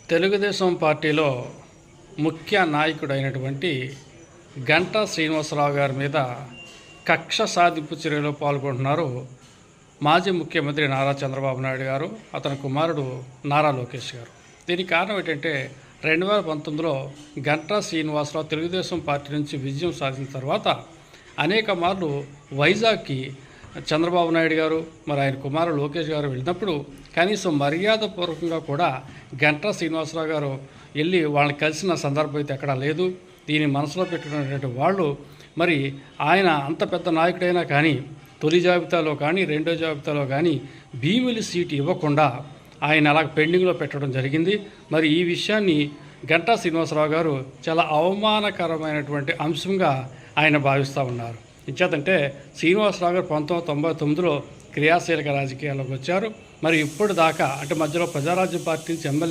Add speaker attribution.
Speaker 1: తెలుగుదేశం పార్టీలో ముఖ్య నాయకుడైనటువంటి గంటా శ్రీనివాసరావు గారి మీద కక్ష సాధింపు చర్యలో పాల్గొంటున్నారు మాజీ ముఖ్యమంత్రి నారా చంద్రబాబు నాయుడు గారు, అతని కుమారుడు నారా లోకేష్ గారు. దీనికి కారణం ఏంటంటే 2019లో గంటా శ్రీనివాసరావు తెలుగుదేశం పార్టీ నుంచి విజయం సాధించిన తర్వాత అనేక మార్లు వైజాగ్కి చంద్రబాబు నాయుడు గారు మరి ఆయన కుమారుడు లోకేష్ గారు వెళ్ళినప్పుడు కనీసం మర్యాదపూర్వకంగా కూడా గంటా శ్రీనివాసరావు గారు వెళ్ళి వాళ్ళని కలిసిన సందర్భం అయితే ఎక్కడా లేదు. దీన్ని మనసులో పెట్టుకున్నటువంటి వాళ్ళు మరి ఆయన అంత పెద్ద నాయకుడైనా కానీ తొలి జాబితాలో కానీ రెండో జాబితాలో కానీ భీమిలి సీటు ఇవ్వకుండా ఆయన అలా పెండింగ్లో పెట్టడం జరిగింది. మరి ఈ విషయాన్ని గంటా శ్రీనివాసరావు గారు చాలా అవమానకరమైనటువంటి అంశంగా ఆయన భావిస్తూ ఉన్నారు. ఇచ్చేతంటే శ్రీనివాసరావు గారు 1999లో క్రియాశీలక రాజకీయాల్లోకి వచ్చారు. మరి ఇప్పుడు దాకా అంటే మధ్యలో ప్రజారాజ్యం పార్టీ నుంచి ఎమ్మెల్యే